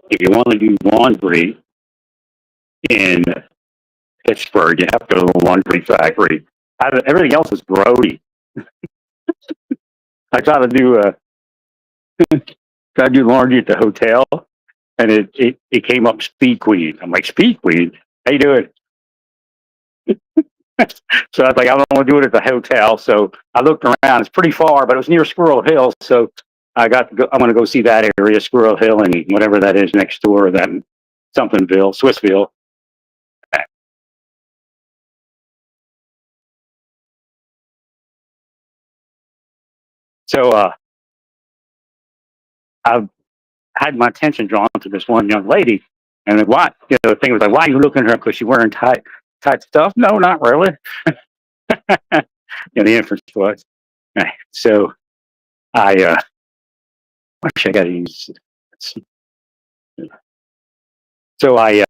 if you want to do laundry in Pittsburgh, you have to go to the laundry factory. Everything else is grody. I tried to do laundry at the hotel, and it came up Speed Queen. I'm like, Speed Queen, how you doing? So I was like, I don't want to do it at the hotel. So I looked around. It's pretty far, but it was near Squirrel Hill. So I got to go. I'm going to go see that area, Squirrel Hill, and whatever that is next door, that somethingville, Swissville. So I had my attention drawn to this one young lady, and why? The thing was like, why are you looking at her? Because she's wearing tight stuff? No, not really. The inference was. So I actually I got to use. So I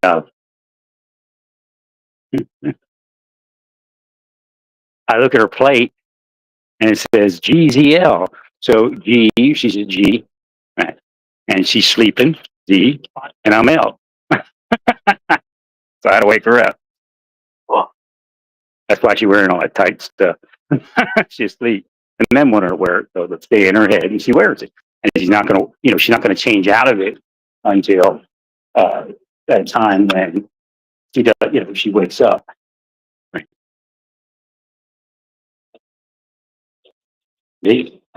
look at her plate and it says GZL. So G, she's a G, right? And she's sleeping, Z, and I'm L. So I had to wake her up. Well, that's why she's wearing all that tight stuff. She's asleep. And then want her to wear it, so let's stay in her head, and she wears it. And she's not going to, she's not going to change out of it until that time when she does, she wakes up. Right.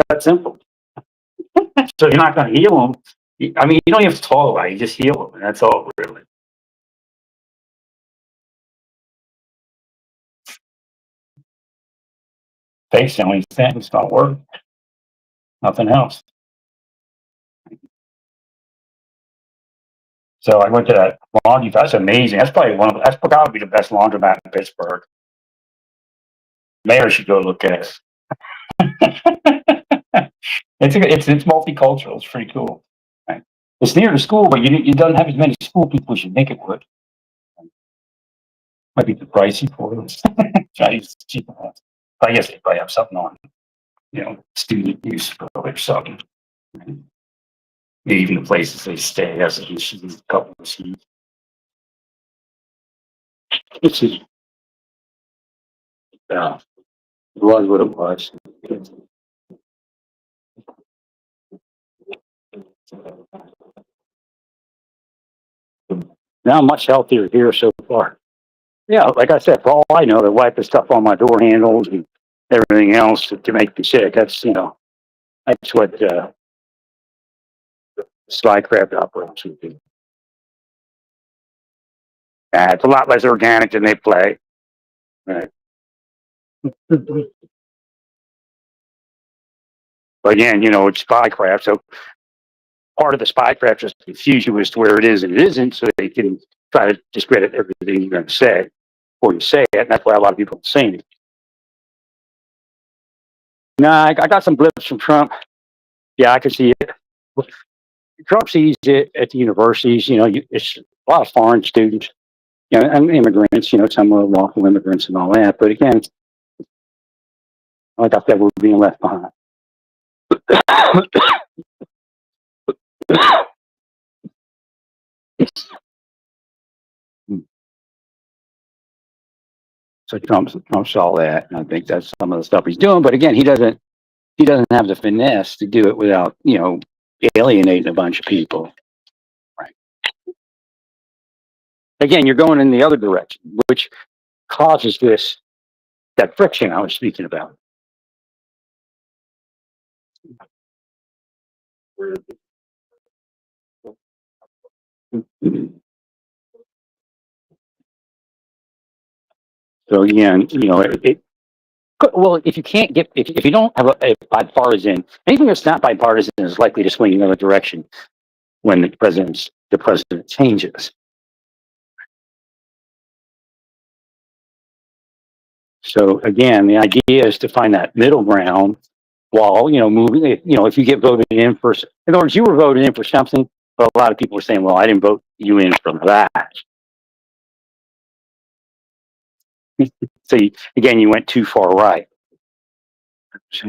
That's simple. So you're not going to heal them. I mean, you don't have to talk about it. You just heal them. That's all, really. Face the only sentence don't work. Nothing else. So I went to that laundry. That's amazing. That's probably that's got to be the best laundromat in Pittsburgh. Mayor should go look at it. It's multicultural. It's pretty cool. Right? It's near the school, but you don't have as many school people as you think it would. Might be too pricey for us. Chinese cheap. I guess they probably have something on, student use or something. Right? Maybe even the places they stay has a couple of seats. It's just, it was what it was. Now I'm much healthier here so far. Yeah, like I said, for all I know, they wipe the stuff on my door handles and everything else to make me sick. That's that's what Spycraft operates would do. It's a lot less organic than they play. Right. But again, it's Spycraft, so part of the Spycraft just confuse you as to where it is and it isn't, so they can try to discredit everything you're going to say before you say it. And that's why a lot of people are saying it. Nah, I got some blips from Trump. Yeah, I can see it. Trump sees it at the universities. It's a lot of foreign students, and immigrants. Some are lawful immigrants and all that. But again, like I said, we're being left behind. So Trump saw that, and I think that's some of the stuff he's doing. But again, he doesn't have the finesse to do it without alienating a bunch of people. Right. Again, you're going in the other direction, which causes that friction I was speaking about. So again, well, if you can't get, if you don't have a bipartisan, anything that's not bipartisan is likely to swing another direction when the president changes. So again, the idea is to find that middle ground while moving. If you get voted in for, in other words, you were voted in for something, but a lot of people are saying, "Well, I didn't vote you in for that." So again, you went too far right. I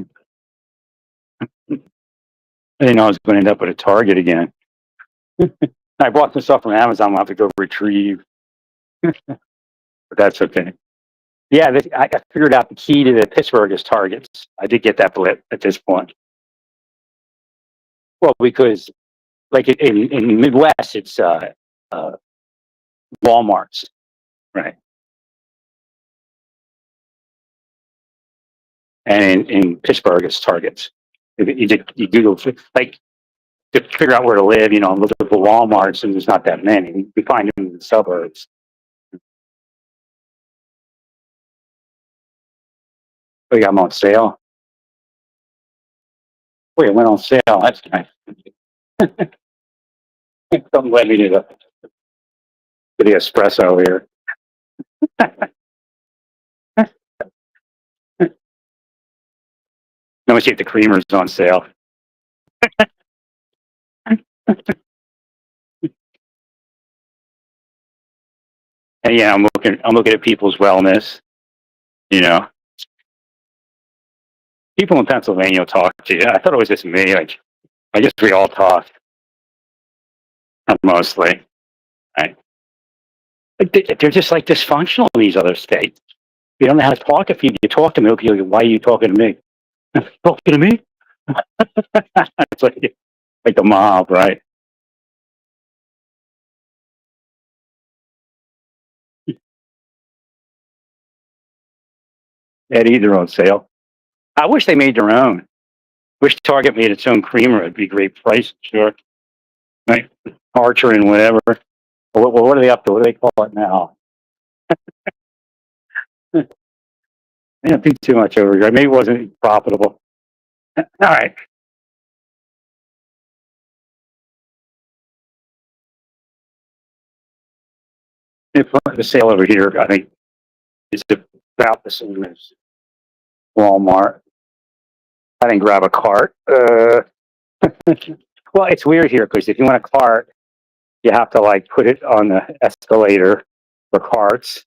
didn't know I was going to end up with a target again. I bought some stuff from Amazon. I'll have to go retrieve, but that's okay. Yeah, I figured out the key to the Pittsburgh is Targets. I did get that blip at this point. Well, because like in Midwest, it's uh, Walmart's, right? And in Pittsburgh, it's Targets. You Google like to figure out where to live, look at the Walmarts, and there's not that many. You find them in the suburbs. We got them on sale. Wait, it went on sale. That's nice. Don't let me do the espresso here. No one see if the creamer's on sale. And yeah, I'm looking at people's wellness. You know, people in Pennsylvania will talk to you. I thought it was just me. Like, I guess we all talk mostly. Right? Like, they're just like dysfunctional in these other states. You don't know how to talk. If you talk to them, they'll be like, "Why are you talking to me? Talking to me?" It's like the mob, right? They had either on sale. I wish they made their own. Wish Target made its own creamer. It'd be a great price, sure. Right? Archer and whatever. What are they up to? What do they call it now? They don't do too much over here. Maybe it wasn't profitable. All right. If the sale over here, I think, is about the same as Walmart. I didn't grab a cart. Well, it's weird here because if you want a cart, you have to like put it on the escalator for carts.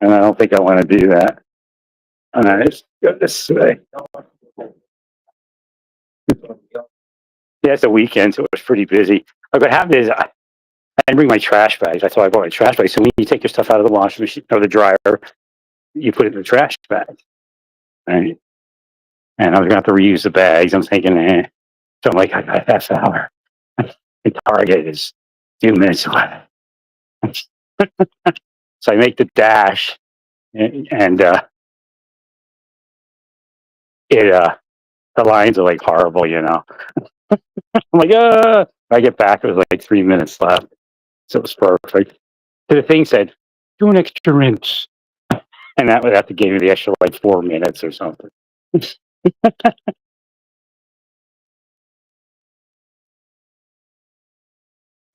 And I don't think I want to do that. Let's go this way. Yeah, it's a weekend, so it was pretty busy. Like what happened is I didn't bring my trash bags. That's why I bought my trash bags. So when you take your stuff out of the washing machine or the dryer, you put it in the trash bag. Right? And I was going to have to reuse the bags. I'm thinking, So I'm like, I got a half hour. The Target is 2 minutes away. So I make the dash, and it the lines are like horrible. I'm like, I get back, it was like 3 minutes left. So it was perfect. So the thing said, do an extra rinse. And that would have to give me the extra like 4 minutes or something.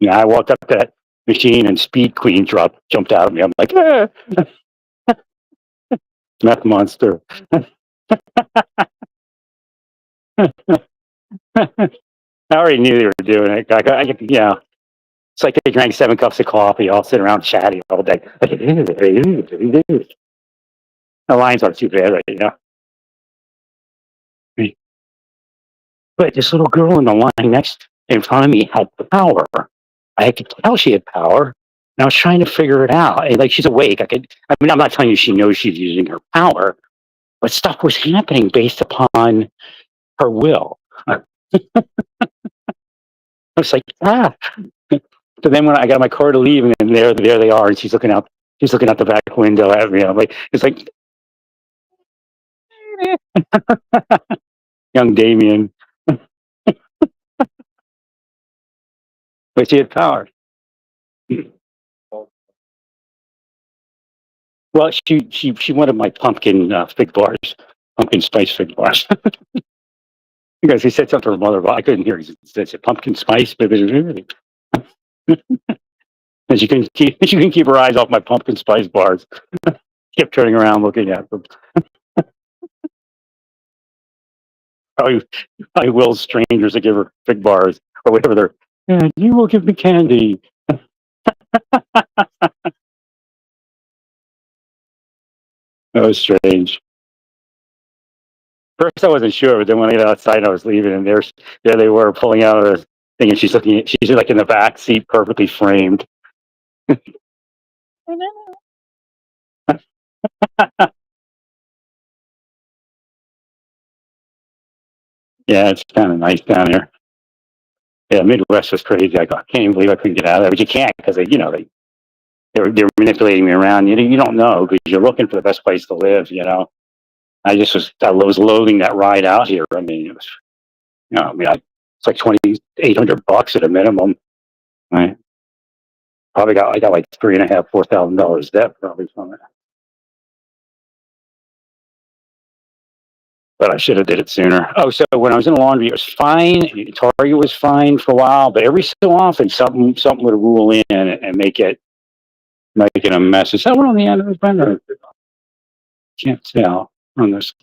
Yeah, I walked up to that machine and Speed Queen jumped out at me. I'm like, meth monster. I already knew they were doing it. It's like they drank 7 cups of coffee, all sit around chatting all day. The lines aren't too bad, right? But this little girl in the line next in front of me had power. I could tell she had power, and I was trying to figure it out. And, like she's awake. I mean, I'm not telling you she knows she's using her power, but stuff was happening based upon her will. I was like, ah. So then when I got my car to leave, and then there they are, and she's looking out. She's looking out the back window at me. I'm like, it's like young Damien, but she had power. Well, she wanted my pumpkin fig bars, pumpkin spice fig bars. Because he said something to her mother, but I couldn't hear. He said pumpkin spice, and she can keep her eyes off my pumpkin spice bars. Kept turning around looking at them. I will strangers to give her fig bars or whatever they're. Yeah, you will give me candy. That was strange. First, I wasn't sure, but then when I got outside, I was leaving, and there they were pulling out of thing, and she's looking. She's like in the back seat, perfectly framed. Yeah, it's kind of nice down here. Yeah, Midwest was crazy. I can't even believe I couldn't get out of there, but you can't because they're manipulating me around. You don't know because you're looking for the best place to live. I was loathing that ride out here. I mean, it was, it's like $2,800 at a minimum. Right? I got like $3,500, $4,000 debt probably from it. But I should have did it sooner. Oh, so when I was in the laundry, it was fine. Target was fine for a while, but every so often something would rule in and make it a mess. Is that one on the end of the blender? Can't tell on this.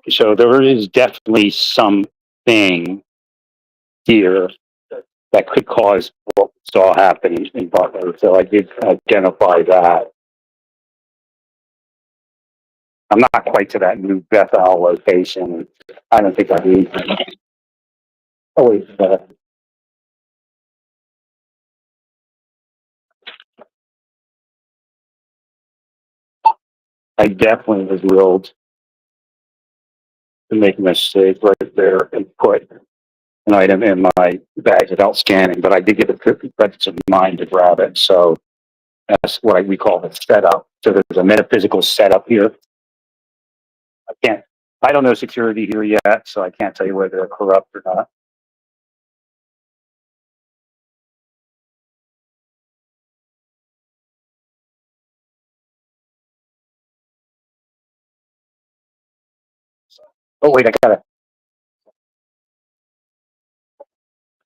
So there is definitely something here that could cause what we saw happen in Butler. So I did identify that. I'm not quite to that new Bethel location. I don't think I need. Oh wait, I definitely was willed to make a mistake right there and put an item in my bag without scanning, but I did get the credits of mind to grab it. So that's what we call the setup. So there's a metaphysical setup here. I don't know security here yet, so I can't tell you whether they're corrupt or not. Oh wait, I gotta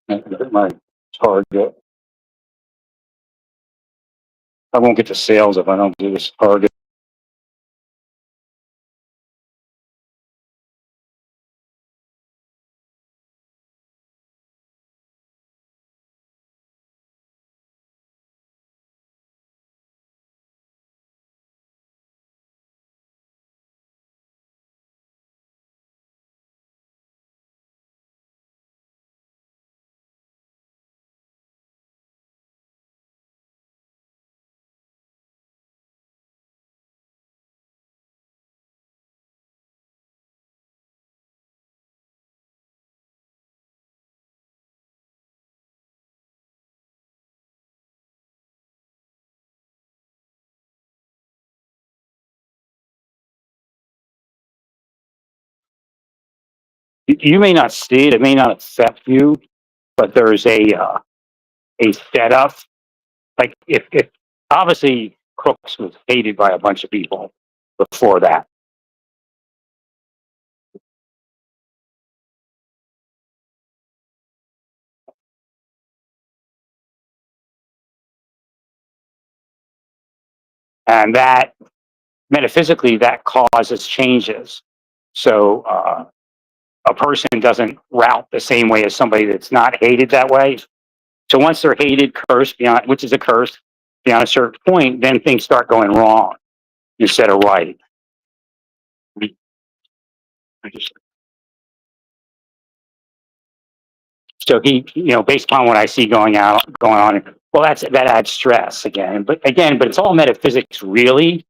get my target. I won't get to sales if I don't do this target. You may not see it; it may not affect you, but there's a setup. Like if obviously Crooks was hated by a bunch of people before that. And that metaphysically that causes changes. So a person doesn't route the same way as somebody that's not hated that way. So once they're hated, cursed beyond, which is a curse beyond a certain point, then things start going wrong instead of right. So based upon what I see going on, well, that adds stress again. But it's all metaphysics, really.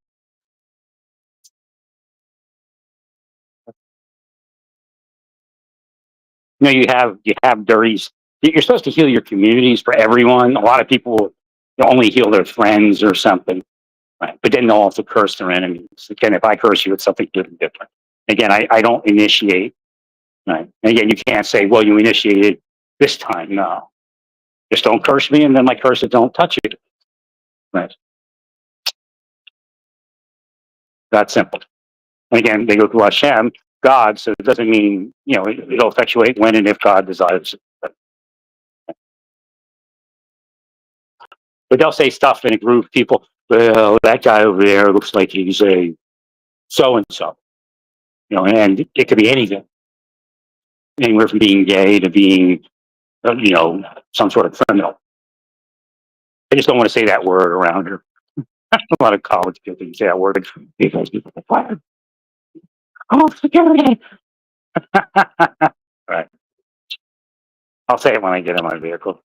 You have dirty. You're supposed to heal your communities for everyone. A lot of people only heal their friends or something, right? But then they'll also curse their enemies. Again, if I curse you, it's something good and different. Again, I don't initiate, right? And again, you can't say, well, you initiated this time. No, just don't curse me, and then my curses don't touch you. Right? That's simple. And again, they go through Hashem, God, so it doesn't mean it'll effectuate when and if God desires it. But they'll say stuff in a group. People, well, that guy over there looks like he's a so and so. And it could be anything, anywhere from being gay to being, some sort of criminal. I just don't want to say that word around here. A lot of college kids can say that word. Because people are fired. Oh, security. Right. I'll say it when I get in my vehicle.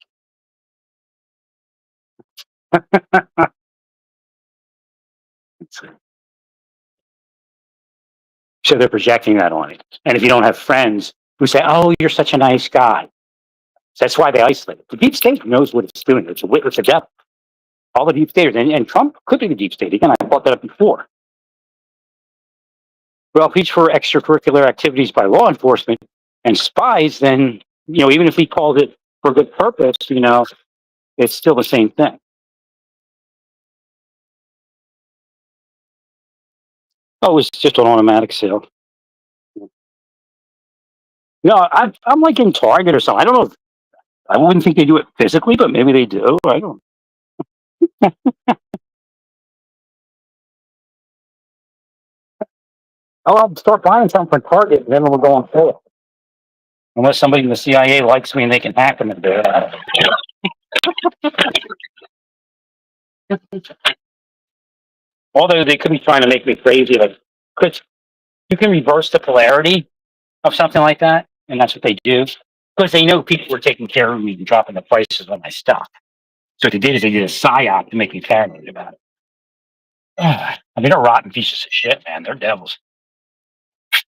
So they're projecting that on you. And if you don't have friends who say, "Oh, you're such a nice guy," that's why they isolate it. The deep state knows what it's doing. It's a witness of death. All the deep staters, and Trump could be the deep state. Again, I brought that up before. Well, if he's for extracurricular activities by law enforcement and spies, then even if he called it for good purpose, it's still the same thing. Oh, it's just an automatic sale. No, I'm like in Target or something. I don't know. I wouldn't think they do it physically, but maybe they do. I don't. Oh, I'll start buying something from Target, and then we'll go on sale. Unless somebody in the CIA likes me and they can hack them a bit. Although they could be trying to make me crazy, like, Chris, you can reverse the polarity of something like that, and that's what they do because they know people were taking care of me and dropping the prices on my stuff. So what they did is they did a psyop to make me paranoid about it. I mean, they're rotten pieces of shit, man. They're devils.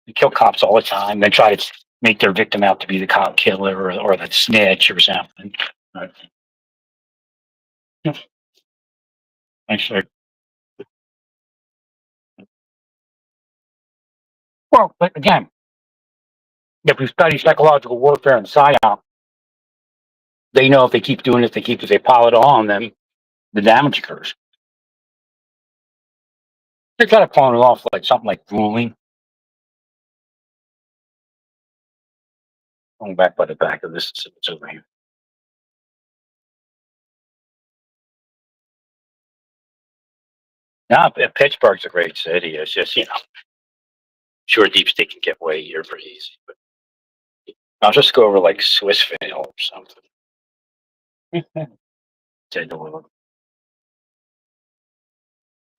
They kill cops all the time. They try to make their victim out to be the cop killer or the snitch or something. Right. Actually, well, but again, if we study psychological warfare and psyop, they know if they keep doing it, if they pile it on, then the damage occurs. They're kind of calling it off like something like drooling. Going back by the back of this, it's over here. Now, Pittsburgh's a great city. It's just, sure, deep state can get way here pretty easy, but I'll just go over like Swissvale or something. Take a look.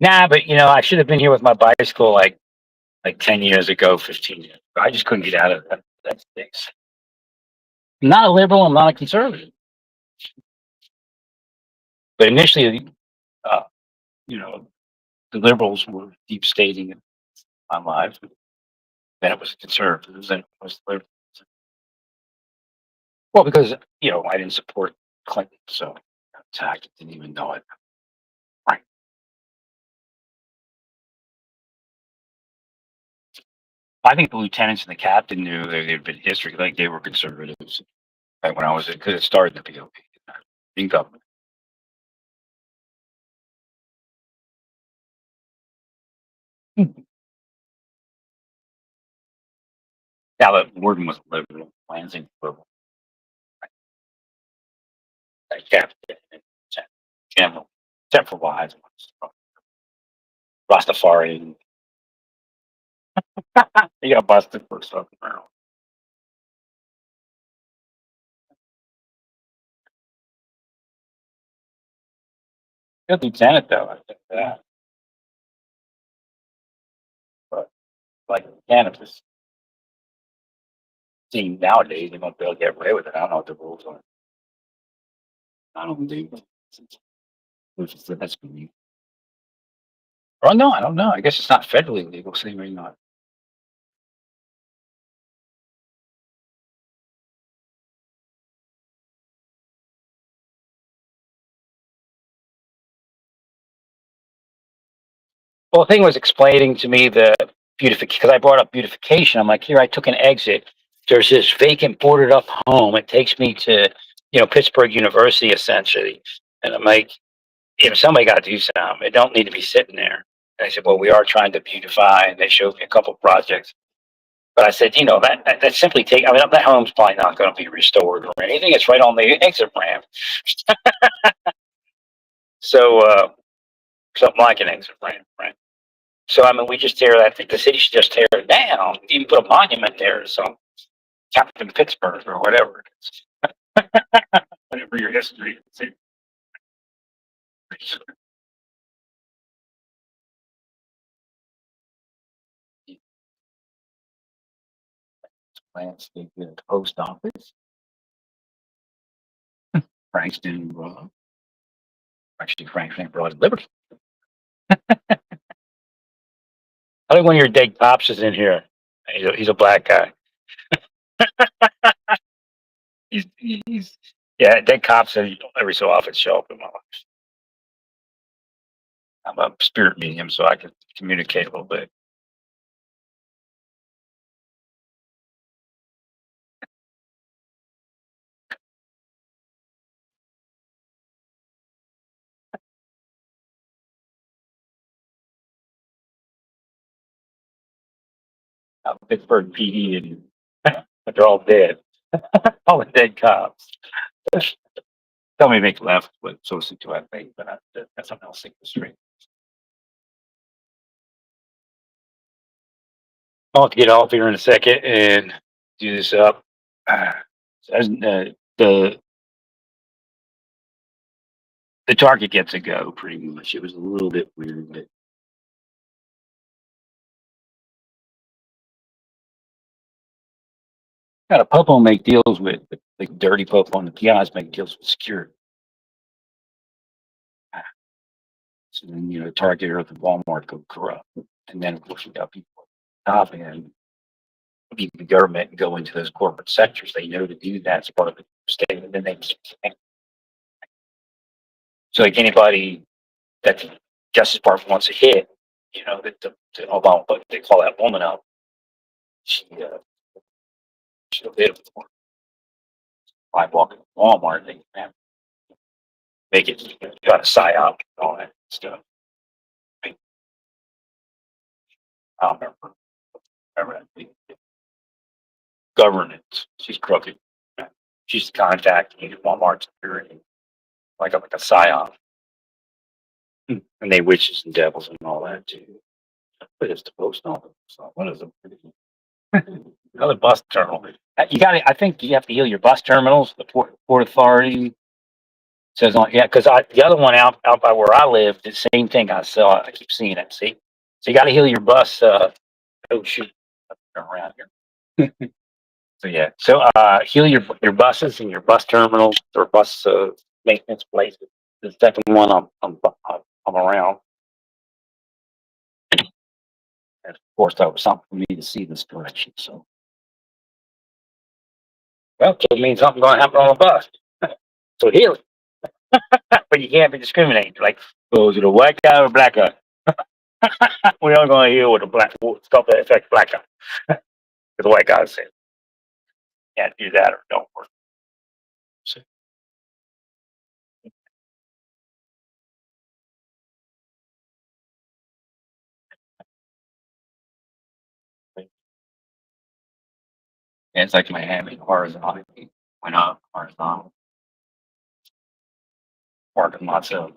Nah, but I should have been here with my bicycle like 10 years ago, 15 years ago. I just couldn't get out of that space. I'm not a liberal. I'm not a conservative. But initially, uh, you know, the liberals were deep stating in my life. Then it was conservatives. Then it was liberals. Well, because I didn't support Clinton, so I didn't even know it. Right. I think the lieutenants and the captain knew there'd been history, like they were conservatives. Right when I was, because it started in the POP in government. Now that Warden was liberal, Lansing was liberal, that captain and general, except for Wise, Rastafari. He got busted for something. Good lieutenant though, I think that. But like cannabis, seeing nowadays, they won't be able to get away with it. I don't know what the rules are. I don't do. That's me. Oh no, I don't know. I guess it's not federally legal, so maybe not. Well, the thing was explaining to me the beautification because I brought up beautification. I'm like, here, I took an exit. There's this vacant boarded up home. It takes me to, Pittsburgh University essentially. And I'm like, somebody got to do something. It don't need to be sitting there. And I said, well, we are trying to beautify, and they showed me a couple of projects. But I said, that simply take. I mean, that home's probably not going to be restored or anything. It's right on the exit ramp. So something like an exit ramp, right? So I mean, we just tear that. The city should just tear it down. Even put a monument there, so Captain Pittsburgh or whatever it is. Whatever your history is. landscape at the post office. Frank's doing actually Frank's name brought Liberty. I think one of your dead cops is in here. He's a black guy. He's yeah, dead cops every so often show up in my life. I'm a spirit medium, so I can communicate a little bit. Pittsburgh PD, and but they're all dead. All the dead cops. Tell me to make left, but so do I think, but that's something else. Think the street. I'll have to get off here in a second and do this up. The the target gets a go pretty much. It was a little bit weird, but got a Popo make deals with the dirty Popo and the PIs make deals with security. So then Target or the Walmart go corrupt, and then of course you got people at the top end leave the government and go into those corporate sectors. They know to do that as part of the state, and then they so like anybody that the Justice Department wants to hit, that the Obama, what they call that woman up, she'll hit them. I walk in Walmart, they can make it, got a psyop and all that stuff. I don't remember that. Governance, she's crooked. She's contacting Walmart security, like a psyop. And they witches and devils and all that too. But it's the post office. So what is it? Another bus terminal. You got to. I think you have to heal your bus terminals. The Port Authority says on. Yeah, because the other one out by where I live, the same thing I saw. I keep seeing it. See, so you got to heal your bus. Oh shoot, around here. So yeah, so heal your buses and your bus terminals or bus maintenance places. The second one I'm around. And of course, that was something for me to see this direction. So, well, it means something's going to happen on a bus. So heal it. But you can't be discriminating. Like, oh, is it a white guy or a black guy? We're not going to heal with a black stuff that affects black guy. Because the white guy said, can't do that or don't work. So, yeah, it's like Miami, horizontal. Went up, horizontal. Parking lots of.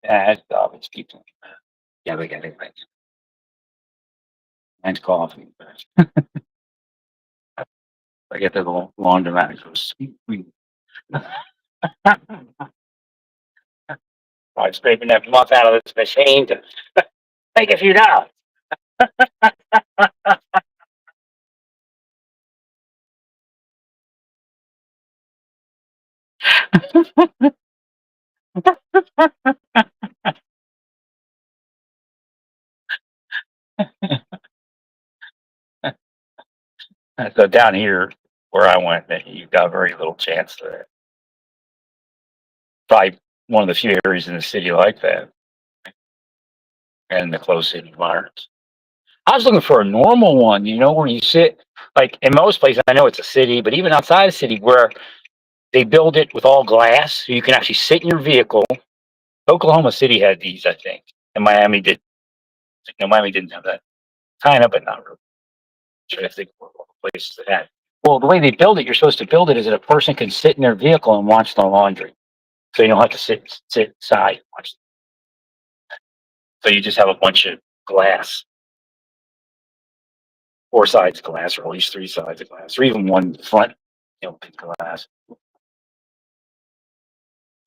Yeah, it's garbage people. Yeah, we got it right. And coffee. I get to the laundromat and go, sweet. I'm scraping that muck out of this machine to make a few dollars. So down here where I went, you've got very little chance of that. Probably one of the few areas in the city like that, and the close city environments. I was looking for a normal one, where you sit, like in most places, I know it's a city, but even outside the city where they build it with all glass, so you can actually sit in your vehicle. Oklahoma City had these, I think, and Miami did. No, Miami didn't have that. Kind of, but not really. I'm trying to think of what places that had. Well, the way they build it, you're supposed to build it is that a person can sit in their vehicle and watch their laundry, so you don't have to sit inside and watch. So you just have a bunch of glass, 4 sides of glass, or at least 3 sides of glass, or even one front, big glass.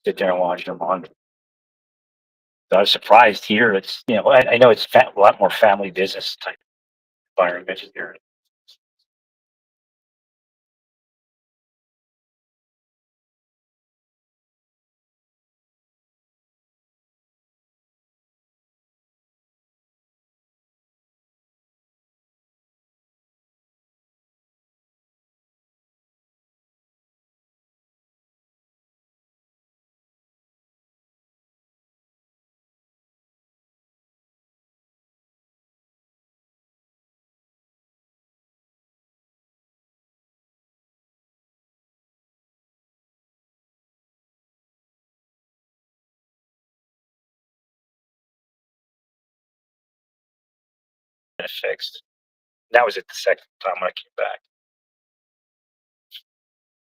sit there and watch them on. So I was surprised here. It's, I know it's a lot more family business type environment here. It fixed. That was it the second time when I came back.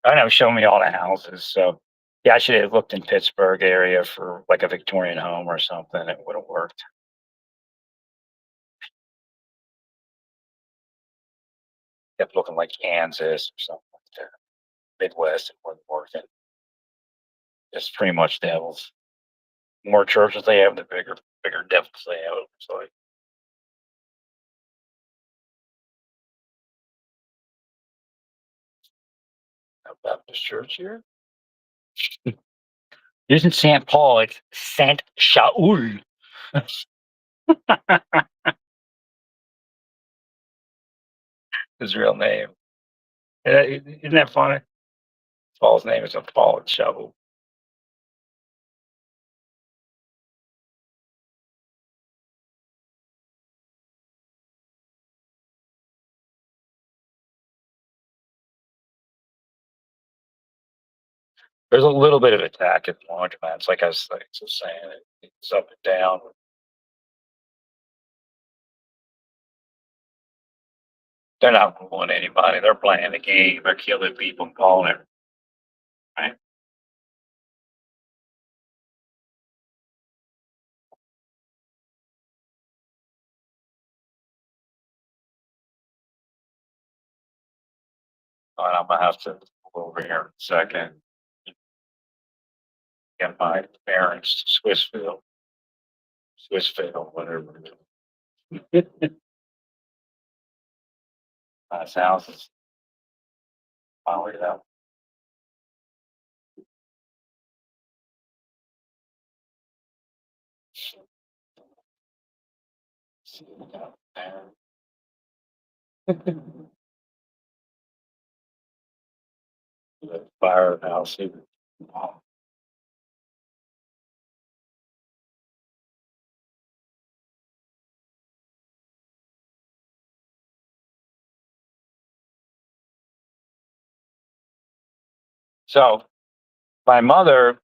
I know, show me all the houses. So yeah, I should have looked in Pittsburgh area for like a Victorian home or something. It would have worked. Kept looking like Kansas or something like that. Midwest, it wasn't working. It's pretty much devils. The more churches they have, the bigger devils they have. So like, a Baptist church here. It isn't St. Paul, it's Saint Shaul. His real name. Isn't that funny? Paul's name is a Paul and Shaul. There's a little bit of attack at the laundromats, like I was saying. It's up and down. They're not ruling anybody. They're playing the game. They're killing people and calling it. Right? And I'm gonna have to go over here in a second. Get my parents, Swissville, whatever. Nice houses. Finally, that. The firehouse. So my mother,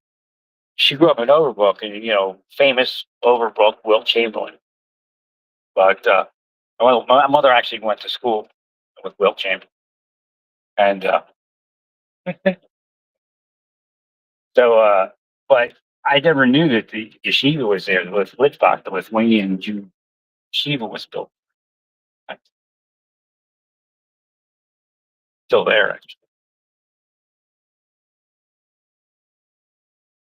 she grew up in Overbrook, and famous Overbrook Wilt Chamberlain. But well, my mother actually went to school with Wilt Chamberlain, and so but I never knew that the yeshiva was there. The Litvak, the Lithuanian Jew yeshiva, was built. It's still there. Actually.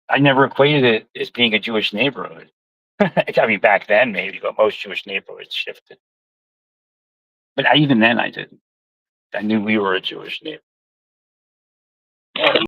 I never equated it as being a Jewish neighborhood. I mean, back then maybe, but most Jewish neighborhoods shifted. But even then, I didn't. I knew we were a Jewish neighborhood.